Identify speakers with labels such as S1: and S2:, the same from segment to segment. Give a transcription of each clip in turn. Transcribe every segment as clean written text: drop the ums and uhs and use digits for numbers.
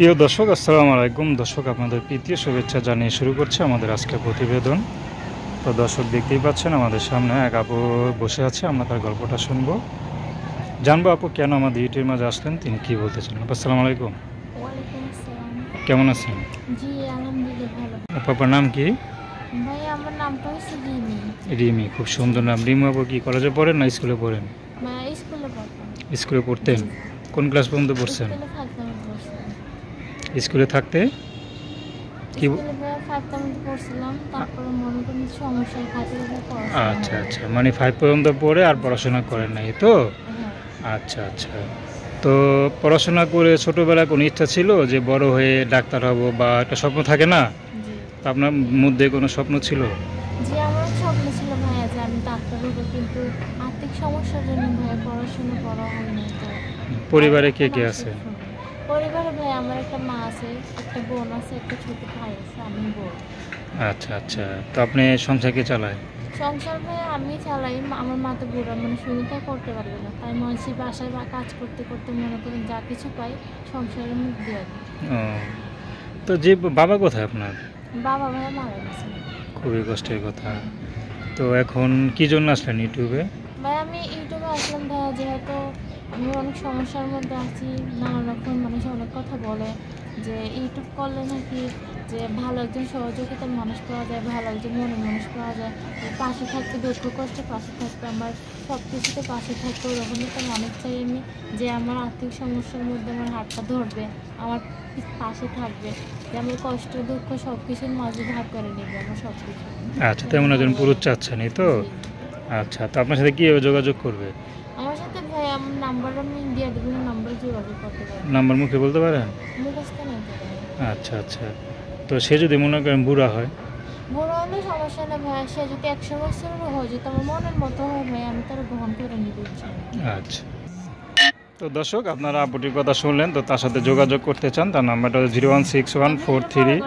S1: প্রিয় দর্শক, আসসালামু আলাইকুম। দর্শক, আপনাদের প্রীতীয় শুভেচ্ছা জানিয়ে শুরু করছে আমাদের আজকের প্রতিবেদন। তো দর্শক, দেখতেই পাচ্ছেন আমাদের সামনে এক আপু বসে আছে। আমরা তার গল্পটা শুনবো, জানবো আপু কেন আমাদের ইউটিউবের মাঝে আসলেন, তিনি কি বলতে চান। আসসালামু আলাইকুম।
S2: ওয়ালাইকুম আসসালাম।
S1: কেমন আছেন?
S2: জি আলহামদুলিল্লাহ ভালো।
S1: আপনার নাম কি?
S2: ভাই আমার নামটা হচ্ছে রিমি।
S1: রিমি, খুব সুন্দর নাম। রিমি আপু কি কলেজে পড়েন না স্কুলে পড়েন?
S2: স্কুলে পড়তাম।
S1: স্কুলে পড়তেন? কোন ক্লাস পর্যন্ত পড়ছেন?
S2: স্কুলে থাকতাম পড়ছিলাম।
S1: স্কুলে থাকতে কি?
S2: স্কুলে থাকতাম পড়ছিলাম, তারপরে মনে করেন সমস্যার খাতিরে পড়াশোনা।
S1: আচ্ছা আচ্ছা, মানে 5 পর্যন্ত পড়ে আর পড়াশোনা করেন নাই তো?
S2: হ্যাঁ।
S1: আচ্ছা আচ্ছা। তো পড়াশোনা করে ছোটোবেলায় কোনো ইচ্ছা ছিল যে বড় হয়ে ডাক্তার হব বা একটা স্বপ্ন থাকে না?
S2: জি
S1: তো আপনার মধ্যে কোনো স্বপ্ন ছিল?
S2: জি আমার স্বপ্ন ছিল ভাইয়া যে আমি ডাক্তার হবো, কিন্তু আর্থিক সমস্যার জন্য ভাইয়া পড়াশোনা করা হয়নি। তো
S1: পরিবারে কে কে আছে?
S2: পরিবারে ভাই আমার একটা মা আছে, একটা বোন আছে, একটা ছোট ভাই আছে, আমি বোন।
S1: আচ্ছা আচ্ছা। তো আপনি সংসার কে চালায়?
S2: সংসার ভাই আমি চালাই, আমার মা তো বুড়া মানুষ, উনি তো করতে পারবে না, তাই মনে বাসায় বা কাজ করতে করতে মনে করেন যা কিছু পাই সংসারের মুখ দিয়ে দিই।
S1: ও, তো যে বাবা কোথায় আপনার?
S2: বাবা ভাইয়া মারা গেছে।
S1: খুবই কষ্টের কথা। তো এখন কি জন্য আসলেন ইউটিউবে?
S2: ভাই আমি ইউটিউবে আসলাম ভাইয়া, যেহেতু আমি অনেক সমস্যার মধ্যে আছি। নানা রকম মানুষ অনেক কথা বলে যে ইউটিউব করলে নাকি যে ভালো একজন সহযোগিতার মানুষ পাওয়া যায়, ভালো একজন মনের মানুষ পাওয়া যায়, পাশে থাকতে, দুঃখ কষ্টে পাশে থাকতে, আমার সব কিছুতে পাশে থাকতে, ওরকম একটা মানুষ চাই আমি, যে আমার আর্থিক সমস্যার মধ্যে আমার হাতটা ধরবে, আমার পাশে থাকবে, যে আমার কষ্ট দুঃখ সব কিছুর মাঝে ভাগ করে নেবে আমার সব কিছু।
S1: আচ্ছা, তেমন একজন পুরুষ চাচ্ছেন, এই তো? আচ্ছা, তো আপনার সাথে কীভাবে যোগাযোগ করবে?
S2: আমার সাথে ভাই আমার নাম্বার আমি দিয়ে দেবো, নাম্বার যোগাযোগ করতে পারবো।
S1: নাম্বার মুখে বলতে পারেন?
S2: মুখস্থ নেই তো ভাই।
S1: আচ্ছা আচ্ছা। তো সে যদি মনে করেন বুড়া হয়?
S2: বড় হলে সমস্যা নেই ভাই, সে যদি 100 বছরেরও হয়, যদি আমার মনের মতো হয় ভাই, আমি তার গ্রহণ করে নিব।
S1: আচ্ছা। তো দর্শক, আপনারা আপুটির কথা শুনলেন। তো তার সাথে যোগাযোগ করতে চান, তার নাম্বারটা 01614358177,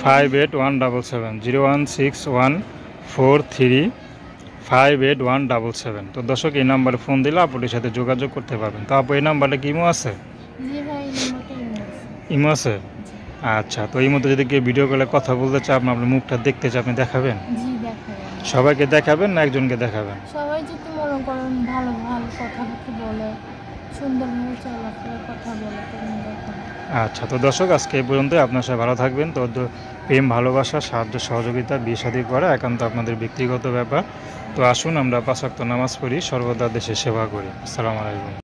S1: 01614358177। তো দর্শক, এই নাম্বারে ফোন দিলে আপুটির সাথে যোগাযোগ করতে পারবেন। তো আপু, এই নাম্বারটা কি ইমো আছে?
S2: জি ভাই, নাম্বারটা
S1: ইমো আছে? আচ্ছা। তো এই মধ্যে যদি কেউ ভিডিও কলে কথা বলতে চায়, আপনার মুখটা দেখতে চায়, আপনি দেখাবেন?
S2: জি দেখাবেন।
S1: সবাইকে দেখাবেন না একজনকে দেখাবেন?
S2: সবাই যদি মনে করেন ভালো ভালো কথাবার্তা বলে, সুন্দরভাবে চলাফেরার কথা বলে, তুমি দেখাবেন।
S1: আচ্ছা। তো দর্শক, আজকে এই পর্যন্তই। আপনার সাথে ভালো থাকবেন। তো প্রেম, ভালোবাসা, সাহায্য, সহযোগিতা, বিয়ে শাদী করা একান্ত আপনাদের ব্যক্তিগত ব্যাপার। তো আসুন আমরা 5 ওয়াক্ত নামাজ পড়ি, সর্বদা দেশের সেবা করি। আসসালামু আলাইকুম।